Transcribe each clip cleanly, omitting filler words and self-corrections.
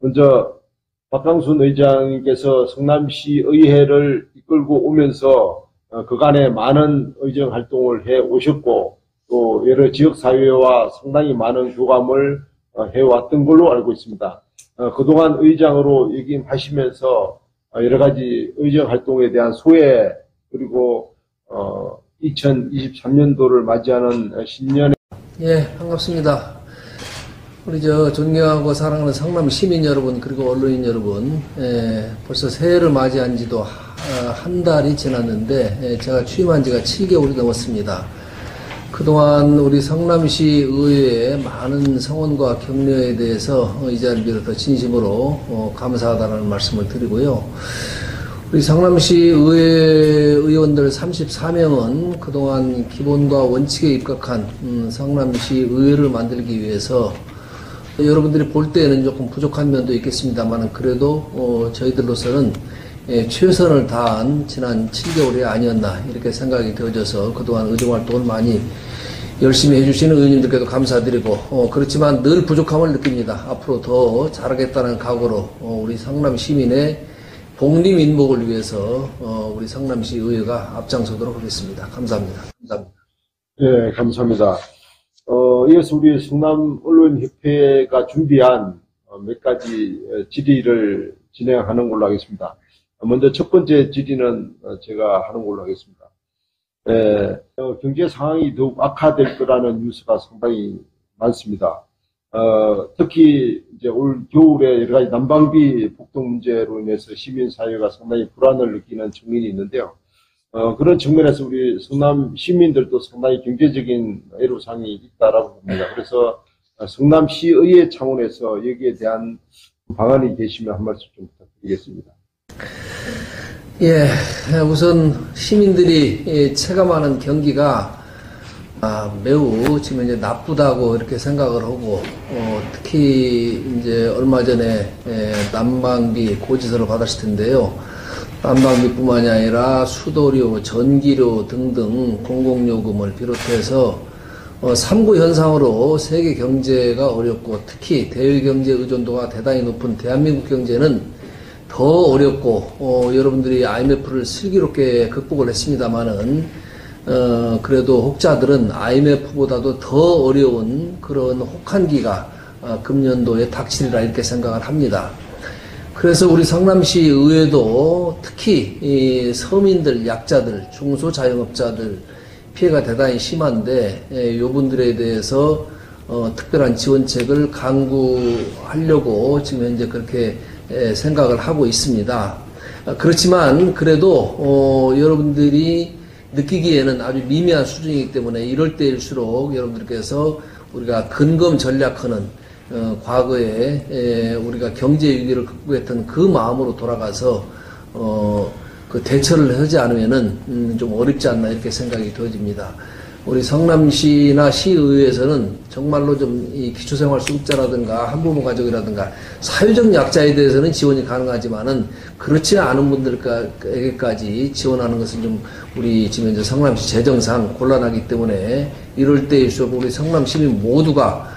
먼저 박강순 의장님께서 성남시 의회를 이끌고 오면서 그간에 많은 의정 활동을 해 오셨고 또 여러 지역사회와 상당히 많은 교감을 해왔던 걸로 알고 있습니다. 그동안 의장으로 역임하시면서 여러 가지 의정 활동에 대한 소회 그리고 2023년도를 맞이하는 신년에 예, 반갑습니다. 우리 존경하고 사랑하는 성남 시민 여러분 그리고 언론인 여러분, 벌써 새해를 맞이한 지도 한 달이 지났는데 제가 취임한 지가 7개월이 넘었습니다. 그동안 우리 성남시 의회의 많은 성원과 격려에 대해서 이 자리를 빌어서 진심으로 감사하다는 말씀을 드리고요. 우리 성남시 의회 의원들 34명은 그동안 기본과 원칙에 입각한 성남시 의회를 만들기 위해서 여러분들이 볼 때에는 조금 부족한 면도 있겠습니다만 그래도 저희들로서는 최선을 다한 지난 7개월이 아니었나 이렇게 생각이 되어져서 그동안 의정활동을 많이 열심히 해주시는 의원님들께도 감사드리고 그렇지만 늘 부족함을 느낍니다. 앞으로 더 잘하겠다는 각오로 우리 성남 시민의 복리민복을 위해서 우리 성남시 의회가 앞장서도록 하겠습니다. 감사합니다. 감사합니다. 네, 감사합니다. 이어서 우리 성남언론협회가 준비한 몇 가지 질의를 진행하는 걸로 하겠습니다. 먼저 첫 번째 질의는 제가 하는 걸로 하겠습니다. 경제 상황이 더욱 악화될 거라는 뉴스가 상당히 많습니다. 특히 이제 올 겨울에 여러 가지 난방비 폭등 문제로 인해서 시민사회가 상당히 불안을 느끼는 측면이 있는데요. 그런 측면에서 우리 성남 시민들도 상당히 경제적인 애로사항이 있다라고 봅니다. 그래서 성남시의회 차원에서 여기에 대한 방안이 계시면 한 말씀 좀 부탁드리겠습니다. 예, 우선 시민들이 체감하는 경기가 매우 지금 이제 나쁘다고 이렇게 생각을 하고 특히 이제 얼마 전에 난방비 고지서를 받았을 텐데요. 난방비뿐만이 아니라 수도료, 전기료 등등 공공요금을 비롯해서 3구 현상으로 세계 경제가 어렵고 특히 대외 경제 의존도가 대단히 높은 대한민국 경제는 더 어렵고 여러분들이 IMF를 슬기롭게 극복을 했습니다마는 그래도 혹자들은 IMF보다도 더 어려운 그런 혹한기가 금년도에 닥치리라 이렇게 생각을 합니다. 그래서 우리 성남시 의회도 특히 이 서민들, 약자들, 중소자영업자들 피해가 대단히 심한데 이분들에 대해서 특별한 지원책을 강구하려고 지금 현재 그렇게 생각을 하고 있습니다. 그렇지만 그래도 여러분들이 느끼기에는 아주 미미한 수준이기 때문에 이럴 때일수록 여러분들께서 우리가 근검 전략하는 과거에 우리가 경제 위기를 극복했던 그 마음으로 돌아가서 그 대처를 하지 않으면은 좀 어렵지 않나 이렇게 생각이 되어집니다. 우리 성남시나 시의회에서는 정말로 좀 이 기초생활수급자라든가 한부모 가족이라든가 사회적 약자에 대해서는 지원이 가능하지만은 그렇지 않은 분들에게까지 지원하는 것은 좀 우리 지금 이제 성남시 재정상 곤란하기 때문에 이럴 때일수록 우리 성남 시민 모두가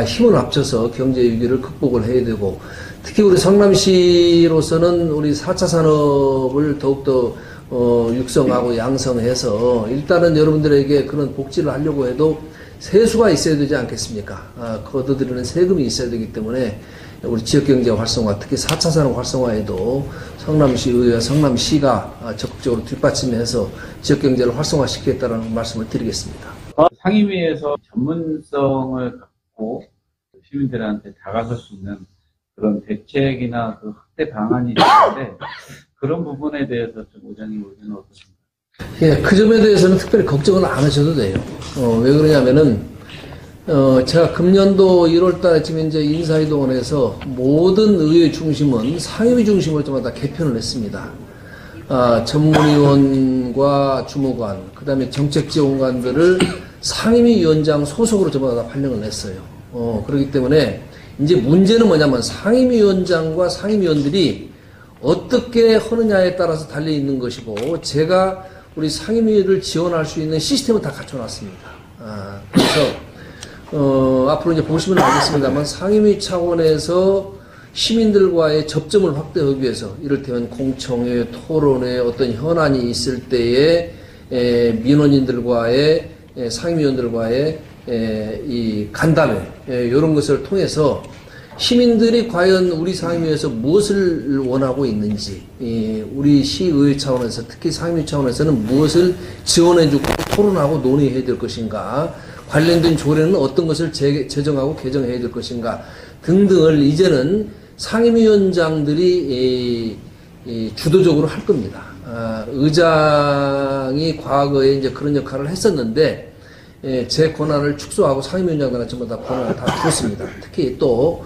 힘을 합쳐서 경제 위기를 극복을 해야 되고 특히 우리 성남시로서는 우리 4차 산업을 더욱더 육성하고 양성해서 일단은 여러분들에게 그런 복지를 하려고 해도 세수가 있어야 되지 않겠습니까? 거둬들이는 세금이 있어야 되기 때문에 우리 지역경제 활성화, 특히 4차 산업 활성화에도 성남시의회와 성남시가 적극적으로 뒷받침해서 지역경제를 활성화시키겠다는 말씀을 드리겠습니다. 상임위에서 전문성을 갖고 시민들한테 다가설 수 있는 그런 대책이나 그 확대 방안이 있는데 그런 부분에 대해서 좀 의장님 의견은 어떠십니까? 예, 그 점에 대해서는 특별히 걱정을 안 하셔도 돼요. 왜 그러냐면은, 제가 금년도 1월 달에 지금 이제 인사이동원에서 모든 의회 중심은 상임위 중심으로 좀 다 개편을 했습니다. 전문위원과 주무관, 그 다음에 정책지원관들을 상임위 위원장 소속으로 전부 다 발령을 냈어요. 그렇기 때문에 이제 문제는 뭐냐면 상임위 위원장과 상임위원들이 어떻게 하느냐에 따라서 달려 있는 것이고 제가 우리 상임위를 지원할 수 있는 시스템을 다 갖춰놨습니다. 그래서 앞으로 이제 보시면 알겠습니다만 상임위 차원에서 시민들과의 접점을 확대하기 위해서 이를테면 공청회, 토론회, 어떤 현안이 있을 때에 민원인들과의 상임위원들과의 이 간담회 이런 것을 통해서 시민들이 과연 우리 상임위에서 무엇을 원하고 있는지, 우리 시의회 차원에서 특히 상임위 차원에서는 무엇을 지원해주고 토론하고 논의해야 될 것인가, 관련된 조례는 어떤 것을 제정하고 개정해야 될 것인가 등등을 이제는 상임위원장들이 주도적으로 할 겁니다. 의장이 과거에 이제 그런 역할을 했었는데 제 권한을 축소하고 상임위원장들한테 전부 다 권한을 다 주었습니다. 특히 또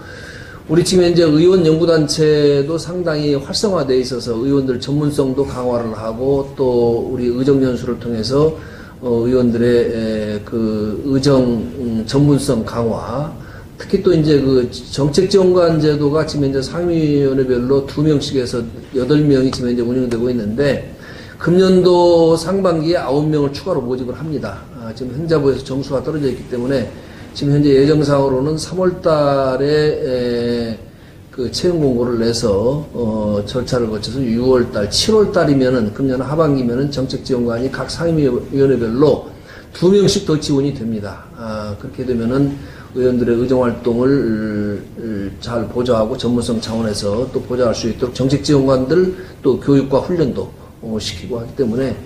우리 지금 현재 의원 연구단체도 상당히 활성화되어 있어서 의원들 전문성도 강화를 하고 또 우리 의정연수를 통해서 의원들의 그 의정 전문성 강화, 특히 또 이제 그 정책지원관 제도가 지금 현재 상임위원회별로 2명씩에서 8명이 지금 현재 운영되고 있는데 금년도 상반기에 9명을 추가로 모집을 합니다. 지금 행자부에서 정수가 떨어져 있기 때문에 지금 현재 예정상으로는 3월 달에 그 채용 공고를 내서 절차를 거쳐서 6월 달, 7월 달이면은 금년 하반기면은 정책지원관이 각 상임위원회별로 2명씩 더 지원이 됩니다. 그렇게 되면은 의원들의 의정활동을 잘 보좌하고 전문성 차원에서 또 보좌할 수 있도록 정책지원관들 또 교육과 훈련도 시키고 하기 때문에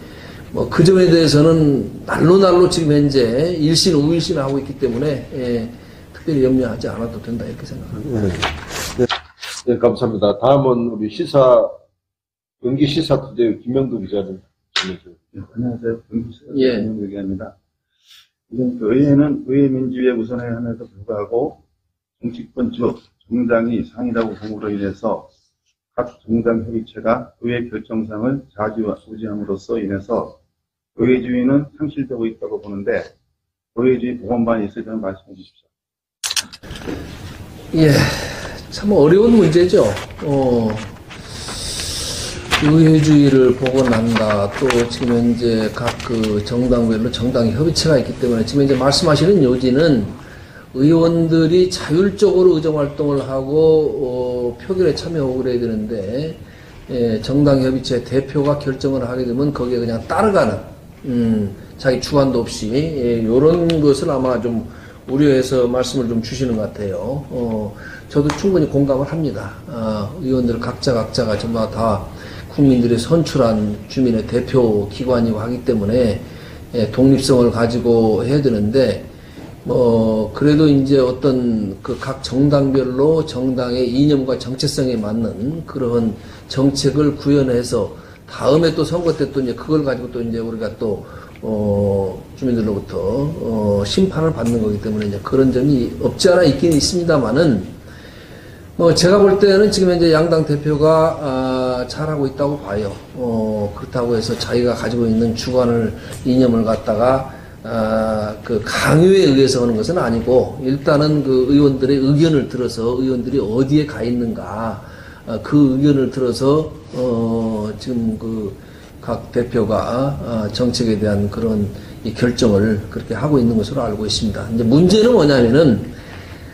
뭐 그 점에 대해서는 날로 지금 현재 일신 우일신 하고 있기 때문에 특별히 염려하지 않아도 된다 이렇게 생각합니다. 네, 감사합니다. 다음은 우리 경기 시사투데이 김명도 기자님 질문주세요. 네, 안녕하세요. 경기시사 예. 김명도 기자입니다. 이번 의회는 의회민주주의의 우선에 함에도 불구하고 정치권 즉 정당이 상이라고 봄으로 인해서 각 정당 협의체가 의회 결정상을 좌지우지함으로써 인해서 의회주의는 상실되고 있다고 보는데 의회주의 보건반이 있으면 말씀해 주십시오. 예, 참 어려운 문제죠. 의회주의를 복원한다. 또 지금 현재 각 그 정당별로 정당 협의체가 있기 때문에 지금 현재 말씀하시는 요지는 의원들이 자율적으로 의정활동을 하고 표결에 참여하고 그래야 되는데 정당 협의체 대표가 결정을 하게 되면 거기에 그냥 따라가는 자기 주관도 없이 이런 것을 아마 좀 우려해서 말씀을 좀 주시는 것 같아요. 저도 충분히 공감을 합니다. 의원들 각자가 전부 다 국민들이 선출한 주민의 대표 기관이고 하기 때문에 독립성을 가지고 해야 되는데 그래도 이제 어떤 그 각 정당별로 정당의 이념과 정체성에 맞는 그런 정책을 구현해서 다음에 또 선거 때 또 이제 그걸 가지고 또 이제 우리가 또 주민들로부터 심판을 받는 거기 때문에 이제 그런 점이 없지 않아 있긴 있습니다만은 제가 볼 때는 지금 현재 양당 대표가 잘하고 있다고 봐요. 그렇다고 해서 자기가 가지고 있는 주관을 이념을 갖다가 그 강요에 의해서 하는 것은 아니고 일단은 그 의원들의 의견을 들어서 의원들이 어디에 가 있는가 그 의견을 들어서 지금 그 각 대표가 정책에 대한 그런 이 결정을 그렇게 하고 있는 것으로 알고 있습니다. 이제 문제는 뭐냐면은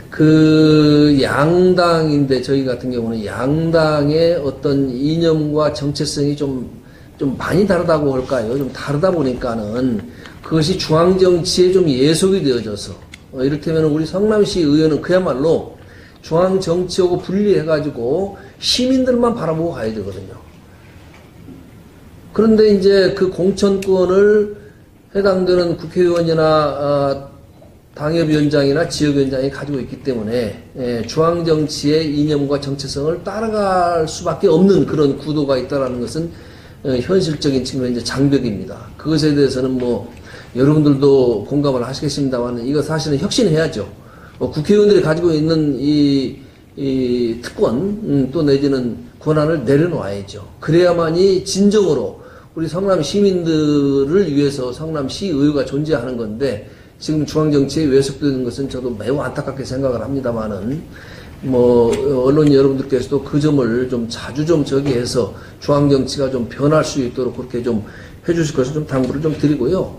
그 양당인데 저희 같은 경우는 양당의 어떤 이념과 정체성이 좀 많이 다르다고 할까요? 좀 다르다 보니까는 그것이 중앙정치에 좀 예속이 되어져서 이를테면 우리 성남시 의원은 그야말로 중앙정치하고 분리해가지고 시민들만 바라보고 가야 되거든요. 그런데 이제 그 공천권을 해당되는 국회의원이나 당협위원장이나 지역위원장이 가지고 있기 때문에 중앙정치의 이념과 정체성을 따라갈 수밖에 없는 그런 구도가 있다는 것은 현실적인 측면의 이제 장벽입니다. 그것에 대해서는 뭐 여러분들도 공감을 하시겠습니다만 이거 사실은 혁신해야죠. 국회의원들이 가지고 있는 이 특권 또 내지는 권한을 내려놓아야죠. 그래야만이 진정으로 우리 성남 시민들을 위해서 성남시의회가 존재하는 건데 지금 중앙정치에 왜속되는 것은 저도 매우 안타깝게 생각을 합니다만은 언론 여러분들께서도 그 점을 좀 자주 좀 저기해서 중앙정치가 좀 변할 수 있도록 그렇게 좀 해주실 것을 좀 당부를 좀 드리고요.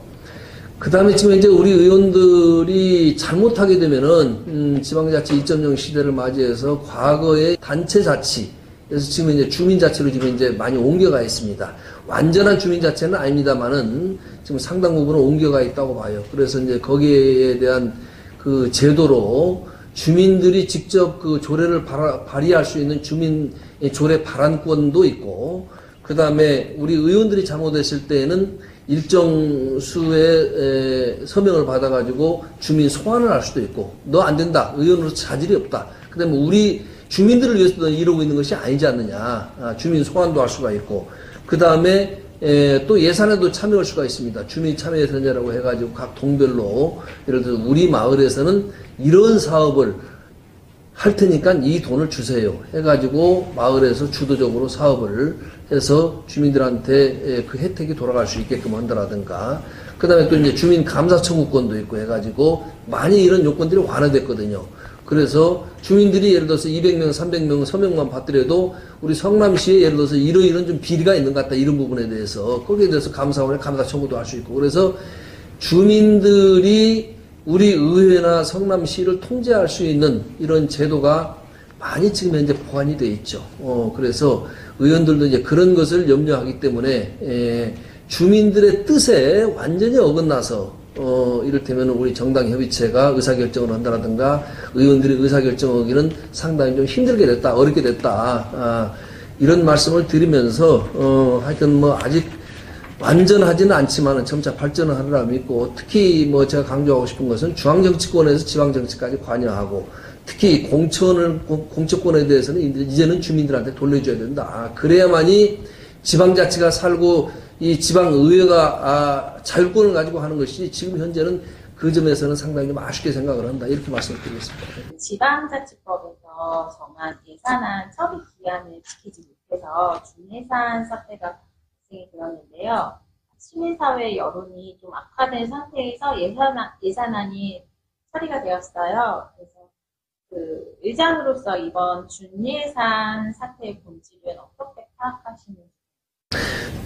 그 다음에 지금 이제 우리 의원들이 잘못하게 되면은, 지방자치 2.0 시대를 맞이해서 과거의 단체자치, 그래서 지금 이제 주민자치로 지금 이제 많이 옮겨가 있습니다. 완전한 주민자치는 아닙니다만은 지금 상당 부분은 옮겨가 있다고 봐요. 그래서 이제 거기에 대한 그 제도로 주민들이 직접 그 조례를 발의할 수 있는 주민 조례 발안권도 있고, 그 다음에 우리 의원들이 잘못했을 때에는 일정 수의 서명을 받아가지고 주민 소환을 할 수도 있고, 너 안 된다, 의원으로서 자질이 없다, 그 다음에 우리 주민들을 위해서 이러고 있는 것이 아니지 않느냐, 주민 소환도 할 수가 있고, 그 다음에 또 예산에도 참여할 수가 있습니다. 주민 참여 예산제라고 해가지고 각 동별로, 예를 들어서 우리 마을에서는 이런 사업을 할 테니까 이 돈을 주세요 해가지고 마을에서 주도적으로 사업을 해서 주민들한테 그 혜택이 돌아갈 수 있게끔 한다라든가, 그 다음에 또 이제 주민 감사 청구권도 있고 해가지고 많이 이런 요건들이 완화됐거든요. 그래서 주민들이 예를 들어서 200명, 300명 서명만 받더라도 우리 성남시에 예를 들어서 이런 좀 비리가 있는 것 같다, 이런 부분에 대해서 거기에 대해서 감사원에 감사 청구도 할 수 있고, 그래서 주민들이 우리 의회나 성남시를 통제할 수 있는 이런 제도가 많이 지금 현재 보완이 돼 있죠. 그래서 의원들도 이제 그런 것을 염려하기 때문에 주민들의 뜻에 완전히 어긋나서 이를테면 우리 정당 협의체가 의사결정을 한다라든가 의원들이 의사결정하기는 상당히 좀 힘들게 됐다, 어렵게 됐다, 이런 말씀을 드리면서 하여튼 뭐 아직 완전하지는 않지만은 점차 발전을 하리라 믿고, 특히 뭐 제가 강조하고 싶은 것은 중앙정치권에서 지방정치까지 관여하고, 특히 공천권에 대해서는 이제는 주민들한테 돌려줘야 된다. 그래야만이 지방자치가 살고 이 지방의회가 자율권을 가지고 하는 것이 지금 현재는 그 점에서는 상당히 좀 아쉽게 생각을 한다, 이렇게 말씀을 드리겠습니다. 지방자치법에서 정한 예산안 처리 기한을 지키지 못해서 준예산 사태가 발생이 되었는데요. 시민사회 여론이 좀 악화된 상태에서 예산안이 처리가 되었어요. 그래서 그 의장으로서 이번 준예산 사태의 본질은 어떻게 파악하시는지?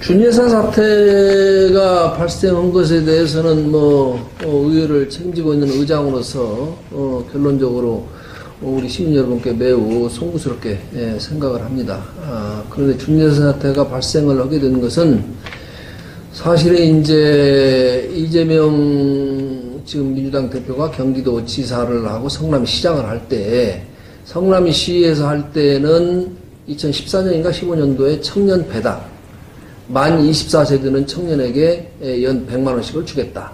준예산 사태가 발생한 것에 대해서는 의회를 책임지고 있는 의장으로서 결론적으로 우리 시민 여러분께 매우 송구스럽게 생각을 합니다. 그런데 준예산 사태가 발생을 하게 된 것은 사실은 이제 이재명 지금 민주당 대표가 경기도 지사를 하고 성남시장을 할 때, 성남시에서 할 때는 2014년인가 15년도에 청년 배당, 만 24세 되는 청년에게 연 100만원씩을 주겠다.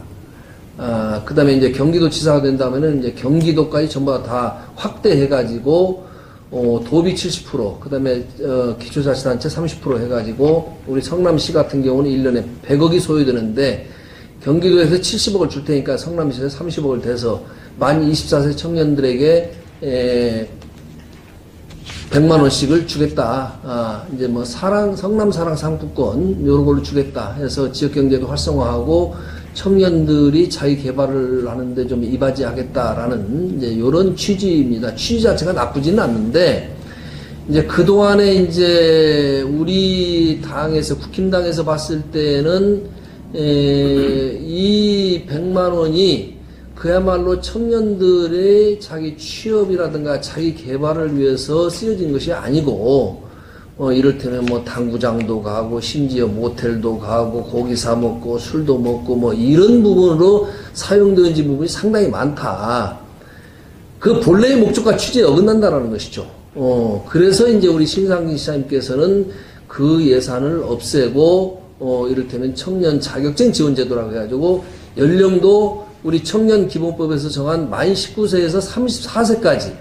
그 다음에 이제 경기도 지사가 된다면은 이제 경기도까지 전부 다 확대해가지고, 도비 70%, 그 다음에, 기초자치단체 30% 해가지고, 우리 성남시 같은 경우는 1년에 100억이 소요되는데, 경기도에서 70억을 줄 테니까 성남시에서 30억을 대서 만 24세 청년들에게, 100만원씩을 주겠다. 이제 뭐 성남 사랑 상품권, 요런 걸로 주겠다 해서 지역경제도 활성화하고 청년들이 자기 개발을 하는데 좀 이바지하겠다라는 이제 요런 취지입니다. 취지 자체가 나쁘지는 않는데, 이제 그동안에 이제 우리 당에서, 국힘당에서 봤을 때는, 이 100만원이 그야말로 청년들의 자기 취업이라든가 자기 개발을 위해서 쓰여진 것이 아니고, 이를테면 뭐 당구장도 가고, 심지어 모텔도 가고, 고기 사 먹고, 술도 먹고, 뭐 이런 부분으로 사용되어진 부분이 상당히 많다. 그 본래의 목적과 취지에 어긋난다라는 것이죠. 그래서 이제 우리 심상진 시장님께서는 그 예산을 없애고, 이를테면 청년 자격증 지원 제도라고 해가지고, 연령도 우리 청년기본법에서 정한 만 19세에서 34세까지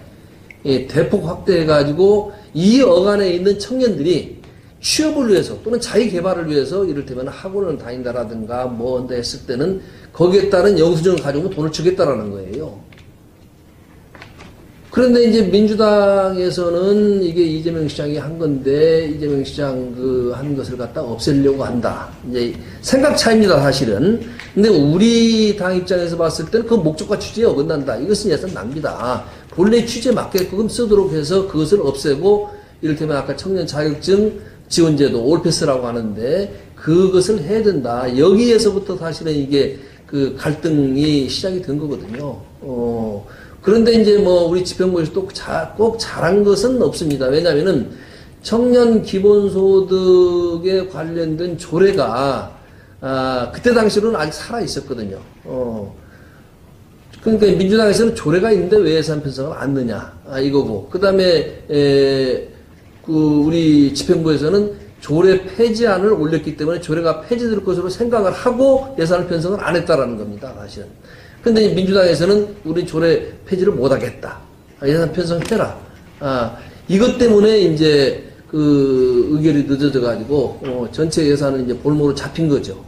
대폭 확대해가지고 이 어간에 있는 청년들이 취업을 위해서 또는 자기 개발을 위해서 이를테면 학원을 다닌다라든가 뭐 한다 했을 때는 거기에 따른 영수증을 가지고 돈을 주겠다라는 거예요. 그런데 이제 민주당에서는 이게 이재명 시장이 한 건데 이재명 시장 한 것을 갖다 없애려고 한다. 이제 생각 차이입니다, 사실은. 근데 우리 당 입장에서 봤을 때는 그 목적과 취지에 어긋난다. 이것은 예산 낭비다. 본래 취지에 맞게끔 쓰도록 해서 그것을 없애고, 이를테면 아까 청년 자격증 지원제도 올패스라고 하는데 그것을 해야 된다. 여기에서부터 사실은 이게 그 갈등이 시작이 된 거거든요. 그런데 이제 뭐 우리 집행부에서 꼭 잘한 것은 없습니다. 왜냐면은 청년 기본소득에 관련된 조례가 그때 당시로는 아직 살아 있었거든요. 그러니까 민주당에서는 조례가 있는데 왜 예산 편성을 안 넣냐 이거고, 그 다음에 우리 집행부에서는 조례 폐지안을 올렸기 때문에 조례가 폐지될 것으로 생각을 하고 예산을 편성을 안 했다라는 겁니다, 사실은. 근데 민주당에서는 우리 조례 폐지를 못 하겠다. 예산 편성해라. 이것 때문에 이제 그 의결이 늦어져 가지고 전체 예산은 이제 볼모로 잡힌 거죠.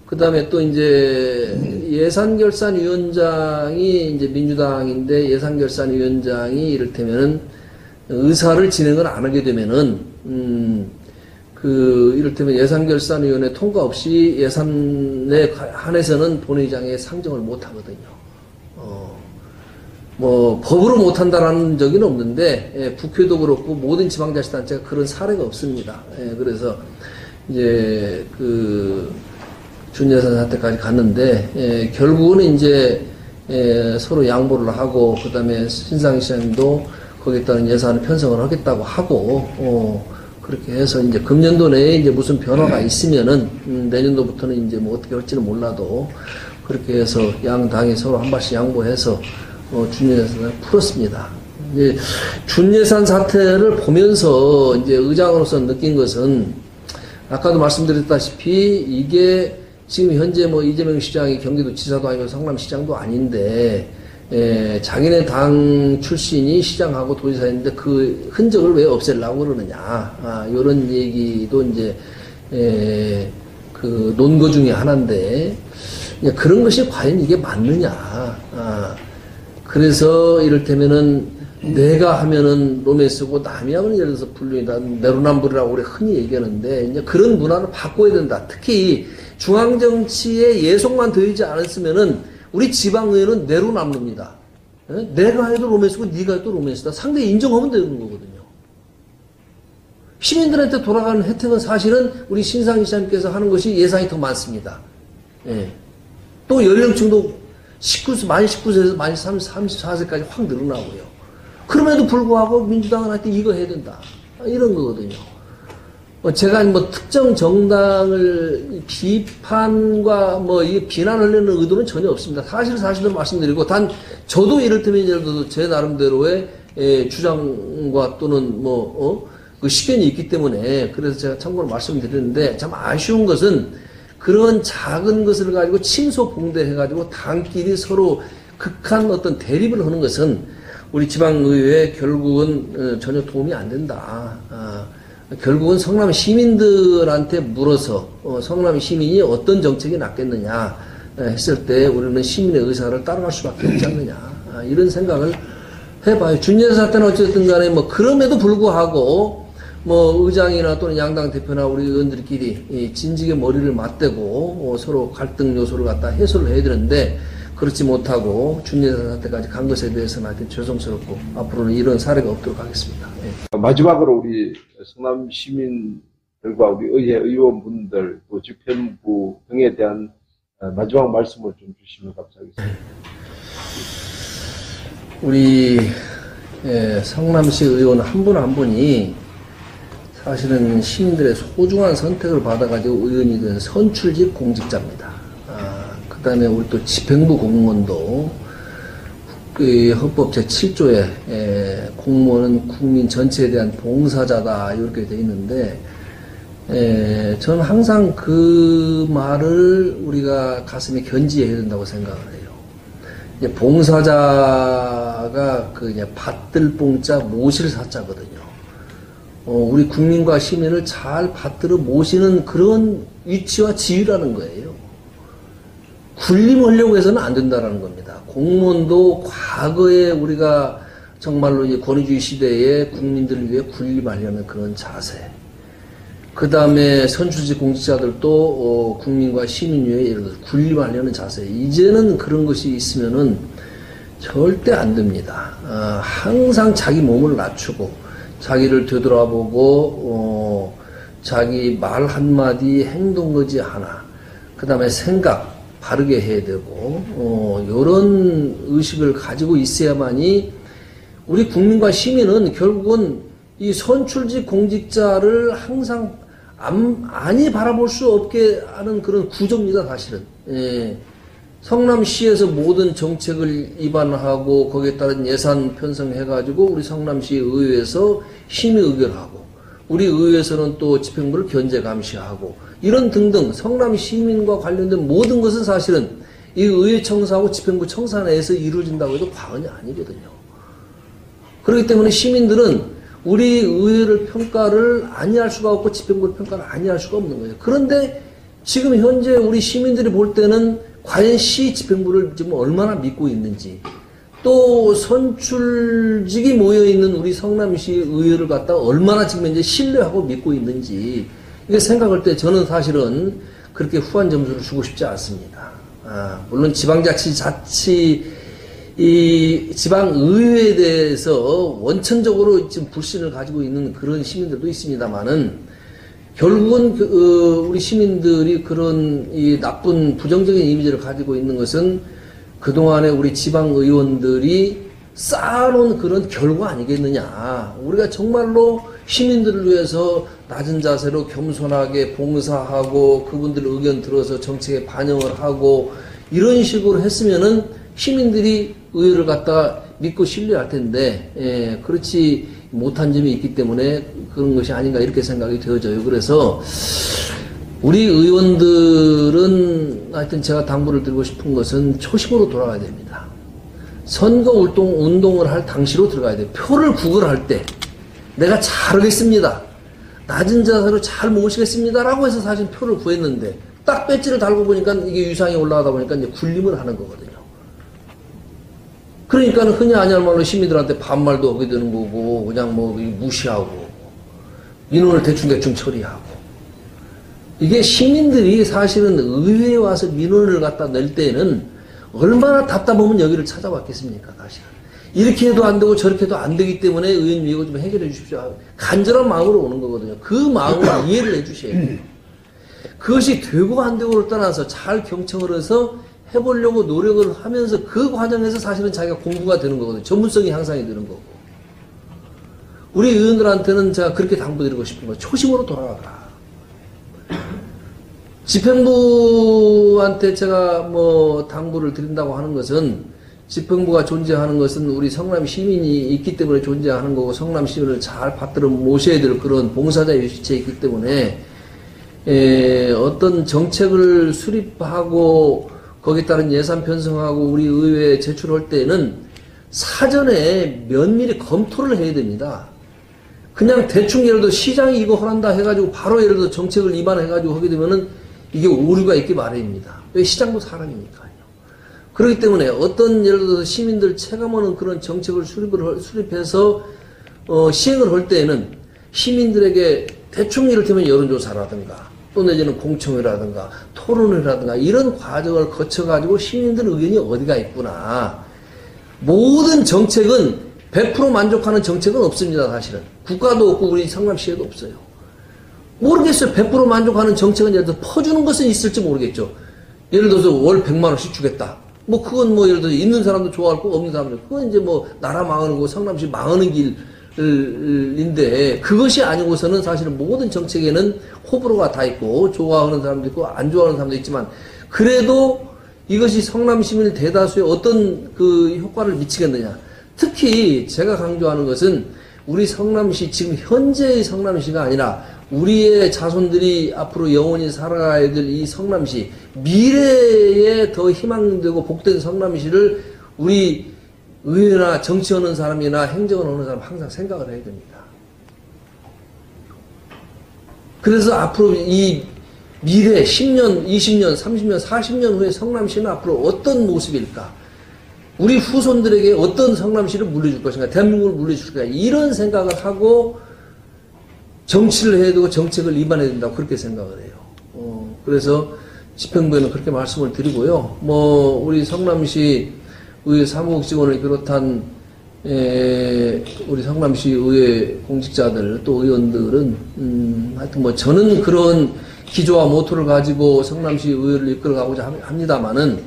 그 다음에 또 이제 예산결산위원장이 이제 민주당인데, 예산결산위원장이 이를테면은 의사를 진행을 안 하게 되면은 이를테면 예산결산위원회 통과 없이 예산에 한해서는 본회의장에 상정을 못 하거든요. 뭐 법으로 못 한다라는 적은 없는데, 국회도 그렇고 모든 지방자치단체가 그런 사례가 없습니다. 그래서 이제 준예산 사태까지 갔는데, 결국은 이제 서로 양보를 하고, 그 다음에 신상시장도 거기에 따른 예산을 편성을 하겠다고 하고, 그렇게 해서 이제 금년도 내에 이제 무슨 변화가 있으면은 내년도부터는 이제 뭐 어떻게 할지는 몰라도 그렇게 해서 양 당이 서로 한 발씩 양보해서 준예산을 풀었습니다. 이제 준예산 사태를 보면서 이제 의장으로서 느낀 것은, 아까도 말씀드렸다시피 이게 지금 현재 뭐 이재명 시장이 경기도지사도 아니고 성남시장도 아닌데, 자기네 당 출신이 시장하고 도지사였는데 그 흔적을 왜 없애려고 그러느냐, 이런 얘기도 이제 그 논거 중에 하나인데, 그런 것이 과연 이게 맞느냐. 그래서 이를테면은 내가 하면은 로맨스고 남이 하면 예를 들어서 불륜이다, 내로남불이라고 우리 흔히 얘기하는데, 이제 그런 문화를 바꿔야 된다. 특히 중앙정치에 예속만 되지 않았으면은 우리 지방의회는 내로남불입니다. 내가 해도 로맨스고 네가 해도 로맨스다. 상대히 인정하면 되는 거거든요. 시민들한테 돌아가는 혜택은 사실은 우리 신상희 시장님께서 하는 것이 예산이 더 많습니다. 또 연령층도 만 19세에서 만 34세까지 확 늘어나고요. 그럼에도 불구하고 민주당은 하여튼 이거 해야 된다, 이런 거거든요. 제가 뭐 특정 정당을 비판과 뭐 이 비난하려는 의도는 전혀 없습니다. 사실을 말씀드리고, 단 저도 이를테면 예를 들어서 제 나름대로의 주장과 또는 그 시견이 있기 때문에, 그래서 제가 참고로 말씀드리는데, 참 아쉬운 것은 그런 작은 것을 가지고 침소봉대해가지고 당끼리 서로 극한 어떤 대립을 하는 것은 우리 지방의회에 결국은 전혀 도움이 안 된다. 결국은 성남 시민들한테 물어서 성남 시민이 어떤 정책이 낫겠느냐 했을 때 우리는 시민의 의사를 따라갈 수밖에 없지 않느냐, 이런 생각을 해봐요. 준예산 사태는 어쨌든 간에 뭐 그럼에도 불구하고 뭐 의장이나 또는 양당 대표나 우리 의원들끼리 진지게 머리를 맞대고 서로 갈등 요소를 갖다 해소를 해야 되는데, 그렇지 못하고 준예산 사태까지 간 것에 대해서는 하여튼 죄송스럽고 앞으로는 이런 사례가 없도록 하겠습니다. 마지막으로 우리 성남 시민들과 우리 의회 의원분들, 또 집행부 등에 대한 마지막 말씀을 좀 주시면 감사하겠습니다. 우리 성남시 의원 한 분 한 분이 사실은 시민들의 소중한 선택을 받아가지고 의원이 된 선출직 공직자입니다. 그 다음에 우리 또 집행부 공무원도 그 헌법 제7조에 공무원은 국민 전체에 대한 봉사자다, 이렇게 되어 있는데, 저는 항상 그 말을 우리가 가슴에 견지해야 된다고 생각을 해요. 이제 봉사자가 그냥 받들 봉자 모실 사자거든요. 우리 국민과 시민을 잘 받들어 모시는 그런 위치와 지위라는 거예요. 군림하려고 해서는 안 된다라는 겁니다. 공무원도 과거에 우리가 정말로 이제 권위주의 시대에 국민들을 위해 군림하려는 그런 자세. 그 다음에 선출직 공직자들도 국민과 시민 위해 예를 들어서 군림하려는 자세. 이제는 그런 것이 있으면은 절대 안 됩니다. 항상 자기 몸을 낮추고 자기를 되돌아보고 자기 말 한마디 행동거지 하나, 그 다음에 생각, 바르게 해야 되고, 이런 의식을 가지고 있어야만이 우리 국민과 시민은 결국은 이 선출직 공직자를 항상 안이 바라볼 수 없게 하는 그런 구조입니다, 사실은. 예. 성남시에서 모든 정책을 입안하고 거기에 따른 예산 편성해가지고 우리 성남시 의회에서 심의 의결하고 우리 의회에서는 또 집행부를 견제 감시하고 이런 등등 성남 시민과 관련된 모든 것은 사실은 이 의회 청사하고 집행부 청사 내에서 이루어진다고 해도 과언이 아니거든요. 그렇기 때문에 시민들은 우리 의회를 평가를 아니할 수가 없고 집행부를 평가를 아니할 수가 없는 거예요. 그런데 지금 현재 우리 시민들이 볼 때는 과연 시 집행부를 지금 얼마나 믿고 있는지 또 선출직이 모여있는 우리 성남시 의회를 갖다 얼마나 지금 현재 신뢰하고 믿고 있는지 이게 생각할 때 저는 사실은 그렇게 후한 점수를 주고 싶지 않습니다. 물론 이 지방의회에 대해서 원천적으로 지금 불신을 가지고 있는 그런 시민들도 있습니다만은 결국은 우리 시민들이 그런 이 나쁜 부정적인 이미지를 가지고 있는 것은 그동안에 우리 지방의원들이 쌓아놓은 그런 결과 아니겠느냐. 우리가 정말로 시민들을 위해서 낮은 자세로 겸손하게 봉사하고 그분들 의견 들어서 정책에 반영을 하고 이런 식으로 했으면은 시민들이 의회를 갖다가 믿고 신뢰할 텐데, 그렇지 못한 점이 있기 때문에 그런 것이 아닌가 이렇게 생각이 되어져요. 그래서 우리 의원들은 하여튼 제가 당부를 드리고 싶은 것은 초심으로 돌아가야 됩니다. 선거 운동을 할 당시로 들어가야 돼요. 표를 구걸할 때 내가 잘하겠습니다. 낮은 자세로 잘 모시겠습니다. 라고 해서 사실 표를 구했는데 딱 배지를 달고 보니까 이게 유상이 올라가다 보니까 이제 군림을 하는 거거든요. 그러니까 흔히 아니할 말로 시민들한테 반말도 하게 되는 거고 그냥 뭐 무시하고 민원을 대충 처리하고 이게 시민들이 사실은 의회에 와서 민원을 갖다 낼 때는 얼마나 답답하면 여기를 찾아왔겠습니까, 사실은. 이렇게 해도 안 되고 저렇게 해도 안 되기 때문에 의원님 이거 좀 해결해 주십시오. 간절한 마음으로 오는 거거든요. 그 마음을 이해를 해 주셔야 돼요. 그것이 되고 안 되고를 떠나서 잘 경청을 해서 해보려고 노력을 하면서 그 과정에서 사실은 자기가 공부가 되는 거거든요. 전문성이 향상이 되는 거고. 우리 의원들한테는 제가 그렇게 당부드리고 싶은 거예요. 초심으로 돌아가라. 집행부한테 제가 뭐 당부를 드린다고 하는 것은 집행부가 존재하는 것은 우리 성남 시민이 있기 때문에 존재하는 거고 성남 시민을 잘 받들어 모셔야 될 그런 봉사자의 위치에 있기 때문에 어떤 정책을 수립하고 거기에 따른 예산 편성하고 우리 의회에 제출할 때는 사전에 면밀히 검토를 해야 됩니다. 그냥 대충 예를 들어 시장이 이거 허란다 해가지고 바로 예를 들어 정책을 입안해가지고 하게 되면은 이게 오류가 있기 마련입니다. 왜 시장도 사람이니까요. 그렇기 때문에 어떤 예를 들어서 시민들 체감하는 그런 정책을 수립해서 시행을 할 때에는 시민들에게 대충 이를테면 여론조사라든가 또 내지는 공청회라든가 토론회라든가 이런 과정을 거쳐가지고 시민들 의견이 어디가 있구나. 모든 정책은 100% 만족하는 정책은 없습니다. 사실은. 국가도 없고 우리 성남시에도 없어요. 모르겠어요. 100% 만족하는 정책은 예를 들어 퍼주는 것은 있을지 모르겠죠. 예를 들어서 월 100만 원씩 주겠다. 뭐 그건 뭐 예를 들어서 있는 사람도 좋아할 거고 없는 사람도 그건 이제 뭐 나라 망하는 거고 성남시 망하는 길인데 그것이 아니고서는 사실은 모든 정책에는 호불호가 다 있고 좋아하는 사람도 있고 안 좋아하는 사람도 있지만 그래도 이것이 성남 시민의 대다수에 어떤 그 효과를 미치겠느냐. 특히 제가 강조하는 것은 우리 성남시 지금 현재의 성남시가 아니라 우리의 자손들이 앞으로 영원히 살아가야 될 이 성남시 미래에 더 희망되고 복된 성남시를 우리 의회나 정치하는 사람이나 행정을 하는 사람 항상 생각을 해야 됩니다. 그래서 앞으로 이 미래 10년, 20년, 30년, 40년 후에 성남시는 앞으로 어떤 모습일까? 우리 후손들에게 어떤 성남시를 물려줄 것인가? 대한민국을 물려줄 것인가? 이런 생각을 하고 정치를 해야 되고 정책을 입안해야 된다고 그렇게 생각을 해요. 그래서 집행부에는 그렇게 말씀을 드리고요. 뭐 우리 성남시 의회 사무국 직원을 비롯한 우리 성남시 의회 공직자들 또 의원들은 하여튼 뭐 저는 그런 기조와 모토를 가지고 성남시 의회를 이끌어가고자 합니다만은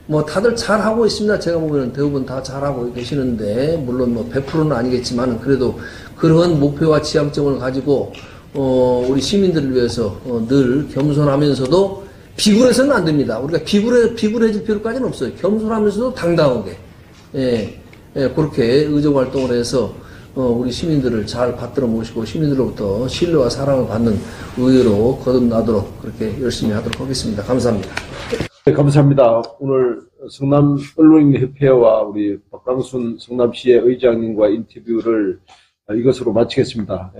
뭐 다들 잘하고 있습니다. 제가 보기에는 대부분 다 잘하고 계시는데 물론 뭐 100%는 아니겠지만 그래도 그런 목표와 지향점을 가지고 우리 시민들을 위해서 늘 겸손하면서도 비굴해서는 안 됩니다. 우리가 비굴해질 필요까지는 없어요. 겸손하면서도 당당하게 그렇게 의정활동을 해서 우리 시민들을 잘 받들어 모시고 시민들로부터 신뢰와 사랑을 받는 의회로 거듭나도록 그렇게 열심히 하도록 하겠습니다. 감사합니다. 네, 감사합니다. 오늘 성남언론인협회와 우리 박강순 성남시의 의장님과 인터뷰를 이것으로 마치겠습니다.